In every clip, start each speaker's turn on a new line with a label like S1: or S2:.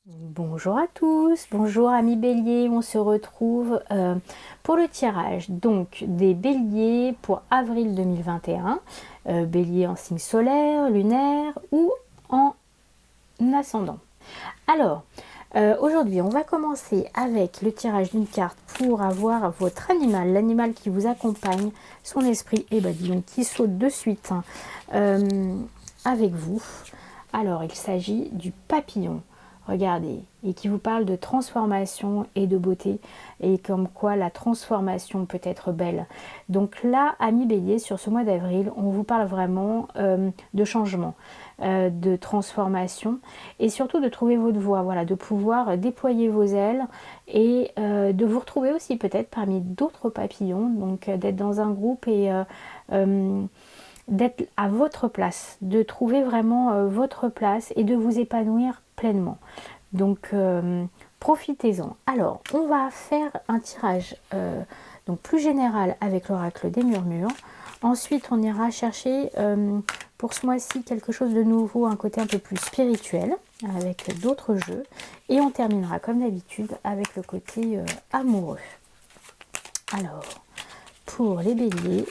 S1: Bonjour à tous, bonjour amis béliers, on se retrouve pour le tirage donc des béliers pour avril 2021, bélier en signe solaire, lunaire ou en ascendant. Alors, aujourd'hui on va commencer avec le tirage d'une carte pour avoir votre animal, l'animal qui vous accompagne, son esprit, et dis donc qui saute de suite avec vous. Alors il s'agit du papillon. Regardez, et qui vous parle de transformation et de beauté, et comme quoi la transformation peut être belle. Donc là, amis bélier, sur ce mois d'avril, on vous parle vraiment de changement, de transformation, et surtout de trouver votre voie, voilà, de pouvoir déployer vos ailes, et de vous retrouver aussi peut-être parmi d'autres papillons, donc d'être dans un groupe et d'être à votre place, de trouver vraiment votre place et de vous épanouir pleinement. Donc profitez-en. Alors on va faire un tirage donc plus général avec l'oracle des murmures. Ensuite on ira chercher pour ce mois-ci quelque chose de nouveau, un côté un peu plus spirituel avec d'autres jeux. Et on terminera comme d'habitude avec le côté amoureux. Alors pour les béliers,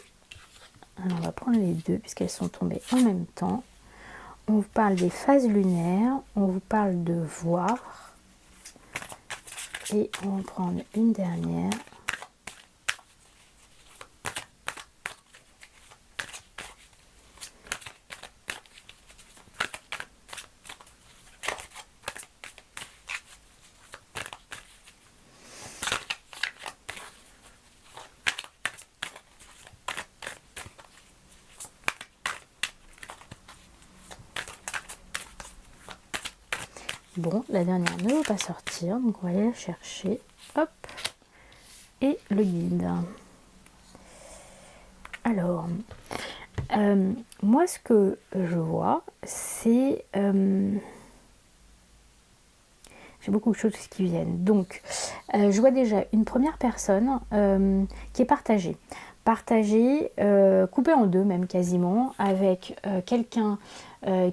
S1: alors on va prendre les deux puisqu'elles sont tombées en même temps. On vous parle des phases lunaires, on vous parle de voir, et on va prendre une dernière. Bon, la dernière ne veut pas sortir, donc on va aller la chercher. Hop, et le guide. Alors, moi ce que je vois, c'est... j'ai beaucoup de choses qui viennent. Donc, je vois déjà une première personne qui est partagée. Partagée, coupée en deux même quasiment, avec quelqu'un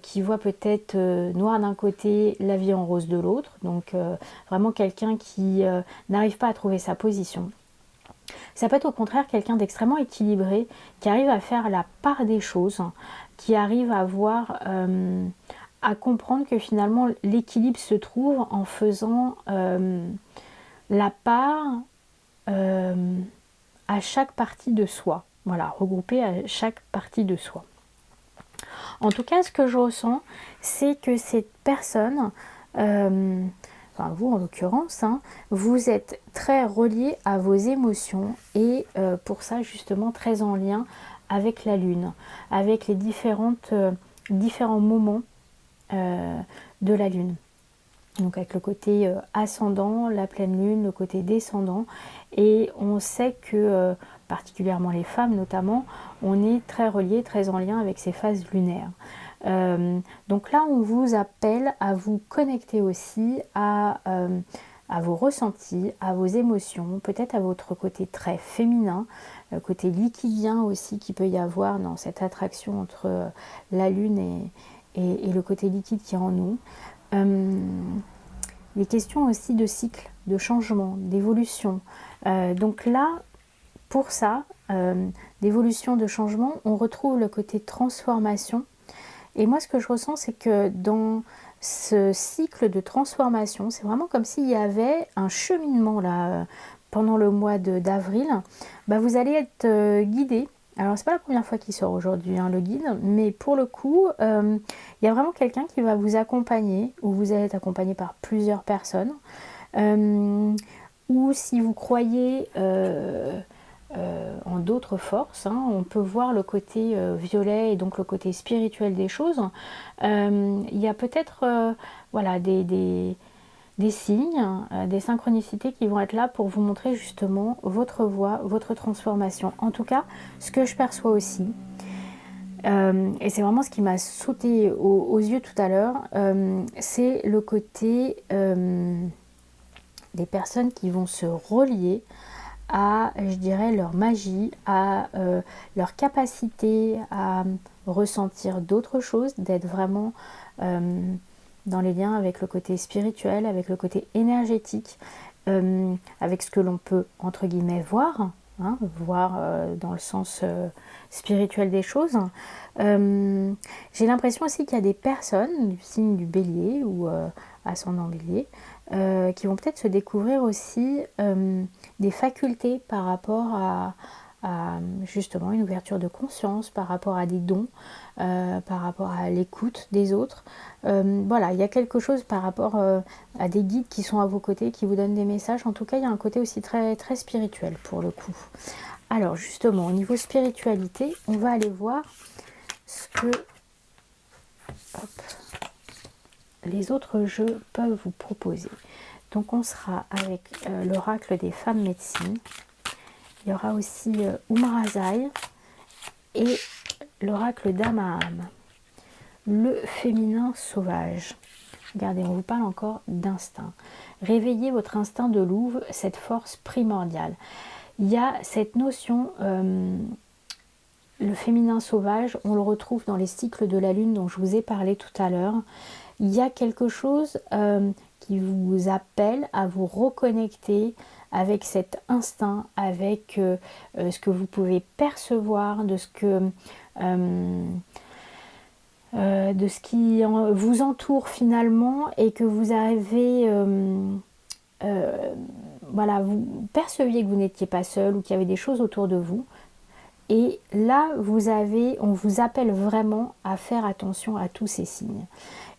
S1: qui voit peut-être noir d'un côté, la vie en rose de l'autre. Donc, vraiment quelqu'un qui n'arrive pas à trouver sa position. Ça peut être au contraire quelqu'un d'extrêmement équilibré, qui arrive à faire la part des choses, qui arrive à voir... à comprendre que finalement l'équilibre se trouve en faisant la part à chaque partie de soi. Voilà, regrouper à chaque partie de soi. En tout cas, ce que je ressens, c'est que cette personne, enfin vous en l'occurrence, vous êtes très relié à vos émotions et pour ça justement très en lien avec la lune, avec les différents moments de la lune. Donc avec le côté ascendant, la pleine lune, le côté descendant. Et on sait que, particulièrement les femmes notamment, on est très relié, très en lien avec ces phases lunaires. Donc là, on vous appelle à vous connecter aussi à vos ressentis, à vos émotions, peut-être à votre côté très féminin, côté liquidien aussi qui peut y avoir dans cette attraction entre la lune et le côté liquide qui est en nous. Les questions aussi de cycle, de changement, d'évolution. Donc là, pour ça, d'évolution, de changement, on retrouve le côté transformation. Et moi, ce que je ressens, c'est que dans ce cycle de transformation, c'est vraiment comme s'il y avait un cheminement là pendant le mois d'avril. Vous allez être guidé. Alors c'est pas la première fois qu'il sort aujourd'hui le guide, mais pour le coup, il y a vraiment quelqu'un qui va vous accompagner, ou vous allez être accompagné par plusieurs personnes, ou si vous croyez en d'autres forces, on peut voir le côté violet et donc le côté spirituel des choses. Il y a peut-être voilà, des signes, des synchronicités qui vont être là pour vous montrer justement votre voie, votre transformation. En tout cas, ce que je perçois aussi, et c'est vraiment ce qui m'a sauté aux yeux tout à l'heure, c'est le côté des personnes qui vont se relier à, je dirais, leur magie, à leur capacité à ressentir d'autres choses, d'être vraiment dans les liens avec le côté spirituel, avec le côté énergétique, avec ce que l'on peut, entre guillemets, voir, hein, voir dans le sens spirituel des choses. J'ai l'impression aussi qu'il y a des personnes du signe du bélier ou ascendant bélier qui vont peut-être se découvrir aussi des facultés par rapport à justement une ouverture de conscience, par rapport à des dons, par rapport à l'écoute des autres. Voilà, il y a quelque chose par rapport à des guides qui sont à vos côtés, qui vous donnent des messages. En tout cas, il y a un côté aussi très, très spirituel pour le coup. Alors justement, au niveau spiritualité, on va aller voir ce que les autres jeux peuvent vous proposer. Donc on sera avec l'oracle des femmes médecines. Il y aura aussi Umrazai et l'oracle d'Amaham, le féminin sauvage. Regardez, on vous parle encore d'instinct. Réveillez votre instinct de louve, cette force primordiale. Il y a cette notion, le féminin sauvage, on le retrouve dans les cycles de la lune dont je vous ai parlé tout à l'heure. Il y a quelque chose qui vous appelle à vous reconnecter avec cet instinct, avec ce que vous pouvez percevoir, de ce qui vous entoure finalement, et que vous avez, voilà, vous perceviez que vous n'étiez pas seul ou qu'il y avait des choses autour de vous. Et là, on vous appelle vraiment à faire attention à tous ces signes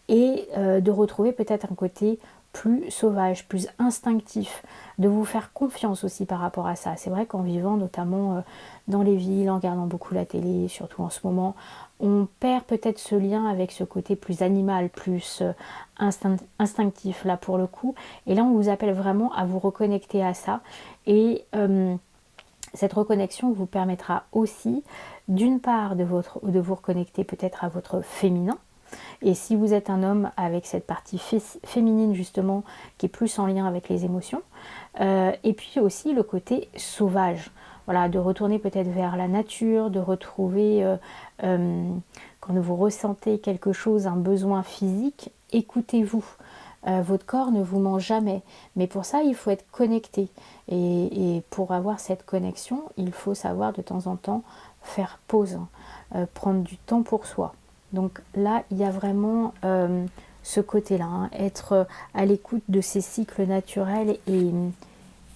S1: et de retrouver peut-être un côté plus sauvage, plus instinctif, de vous faire confiance aussi par rapport à ça. C'est vrai qu'en vivant notamment dans les villes, en regardant beaucoup la télé, surtout en ce moment, on perd peut-être ce lien avec ce côté plus animal, plus instinctif là pour le coup. Et là, on vous appelle vraiment à vous reconnecter à ça. Et cette reconnexion vous permettra aussi, d'une part, de vous reconnecter peut-être à votre féminin. Et si vous êtes un homme, avec cette partie féminine justement qui est plus en lien avec les émotions, et puis aussi le côté sauvage, voilà, de retourner peut-être vers la nature, de retrouver quand vous ressentez quelque chose, un besoin physique, écoutez-vous. Votre corps ne vous ment jamais, mais pour ça il faut être connecté, et pour avoir cette connexion il faut savoir de temps en temps faire pause, prendre du temps pour soi. Donc là, il y a vraiment ce côté-là, hein, être à l'écoute de ces cycles naturels et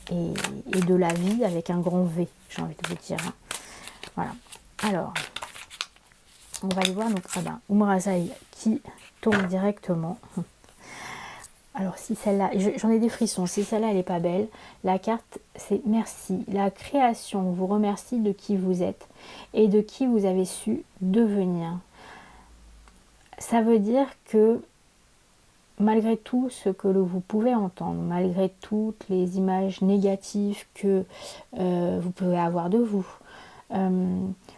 S1: de la vie avec un grand V, j'ai envie de vous dire. Hein. Voilà. Alors, on va aller voir donc Umrazai qui tombe directement. Alors si celle-là, j'en ai des frissons, si celle-là elle n'est pas belle, la carte c'est merci. La création vous remercie de qui vous êtes et de qui vous avez su devenir. Ça veut dire que malgré tout ce que vous pouvez entendre, malgré toutes les images négatives que vous pouvez avoir de vous,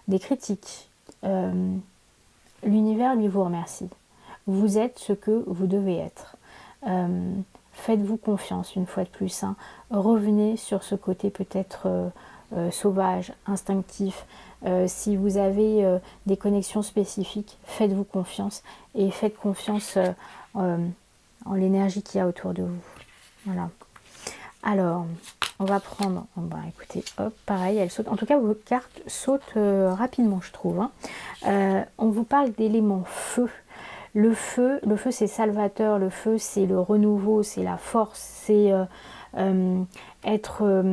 S1: des critiques, l'univers lui vous remercie. Vous êtes ce que vous devez être. Faites-vous confiance une fois de plus. Hein. Revenez sur ce côté peut-être sauvage, instinctif. Si vous avez des connexions spécifiques, faites-vous confiance et faites confiance en l'énergie qu'il y a autour de vous. Voilà. Alors, on va prendre, écoutez, hop, pareil, elle saute. En tout cas, vos cartes sautent rapidement, je trouve. Hein. On vous parle d'éléments feu. Le feu c'est salvateur, le feu c'est le renouveau, c'est la force, c'est être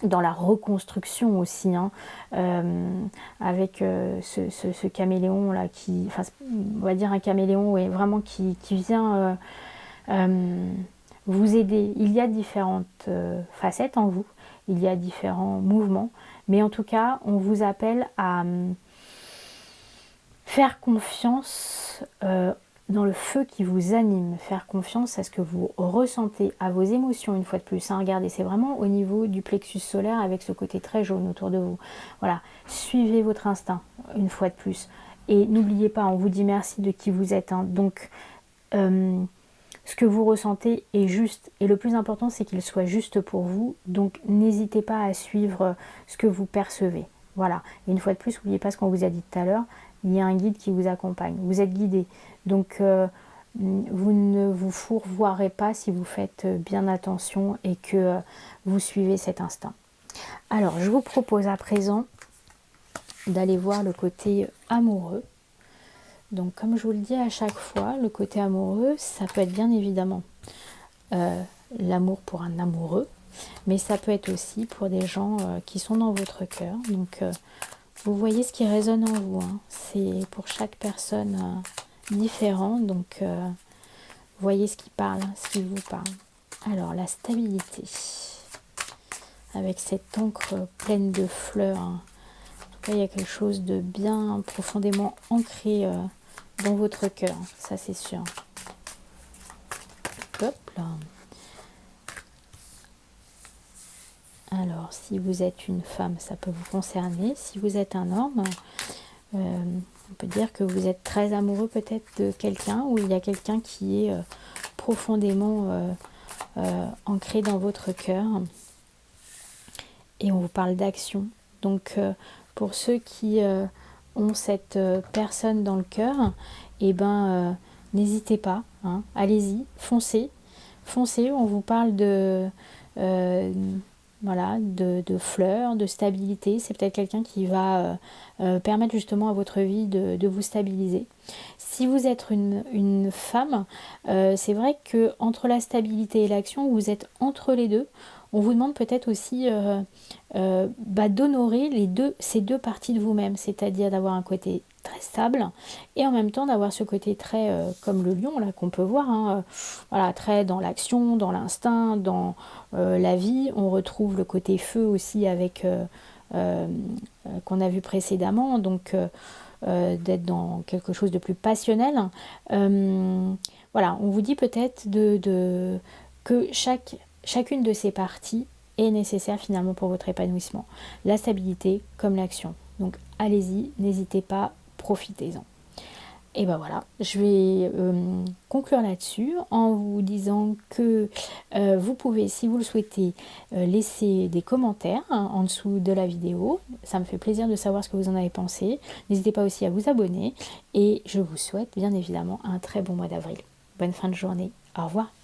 S1: dans la reconstruction aussi, hein, avec ce caméléon là on va dire un caméléon, ouais, vraiment qui vient vous aider. Il y a différentes facettes en vous, il y a différents mouvements, mais en tout cas on vous appelle à faire confiance dans le feu qui vous anime, faire confiance à ce que vous ressentez, à vos émotions une fois de plus. Hein. Regardez, c'est vraiment au niveau du plexus solaire avec ce côté très jaune autour de vous. Voilà, suivez votre instinct une fois de plus. Et n'oubliez pas, on vous dit merci de qui vous êtes. Hein. Donc, ce que vous ressentez est juste. Et le plus important, c'est qu'il soit juste pour vous. Donc, n'hésitez pas à suivre ce que vous percevez. Voilà. Et une fois de plus, n'oubliez pas ce qu'on vous a dit tout à l'heure. Il y a un guide qui vous accompagne. Vous êtes guidé. Donc, vous ne vous fourvoierez pas si vous faites bien attention et que vous suivez cet instinct. Alors, je vous propose à présent d'aller voir le côté amoureux. Donc, comme je vous le dis à chaque fois, le côté amoureux, ça peut être bien évidemment l'amour pour un amoureux, mais ça peut être aussi pour des gens qui sont dans votre cœur. Donc, vous voyez ce qui résonne en vous. Hein. C'est pour chaque personne différent. Donc, voyez ce qui parle, ce qui vous parle. Alors, la stabilité. Avec cette encre pleine de fleurs. Hein. En tout cas, il y a quelque chose de bien profondément ancré dans votre cœur. Ça, c'est sûr. Hop là. Alors, si vous êtes une femme, ça peut vous concerner. Si vous êtes un homme, on peut dire que vous êtes très amoureux peut-être de quelqu'un ou il y a quelqu'un qui est profondément ancré dans votre cœur. Et on vous parle d'action. Donc, pour ceux qui ont cette personne dans le cœur, eh ben, n'hésitez pas. Hein, allez-y, foncez. Foncez, on vous parle voilà, de fleurs, de stabilité. C'est peut-être quelqu'un qui va permettre justement à votre vie de vous stabiliser. Si vous êtes une femme, c'est vrai que entre la stabilité et l'action, vous êtes entre les deux. On vous demande peut-être aussi d'honorer ces deux parties de vous-même, c'est-à-dire d'avoir un côté très stable et en même temps d'avoir ce côté très comme le lion là qu'on peut voir, hein, voilà, très dans l'action, dans l'instinct, dans la vie. On retrouve le côté feu aussi avec qu'on a vu précédemment, donc d'être dans quelque chose de plus passionnel. Voilà, on vous dit peut-être que chacune de ces parties est nécessaire finalement pour votre épanouissement. La stabilité comme l'action. Donc allez-y, n'hésitez pas, profitez-en. Et ben voilà, je vais conclure là-dessus en vous disant que vous pouvez, si vous le souhaitez, laisser des commentaires en dessous de la vidéo. Ça me fait plaisir de savoir ce que vous en avez pensé. N'hésitez pas aussi à vous abonner et je vous souhaite bien évidemment un très bon mois d'avril. Bonne fin de journée. Au revoir.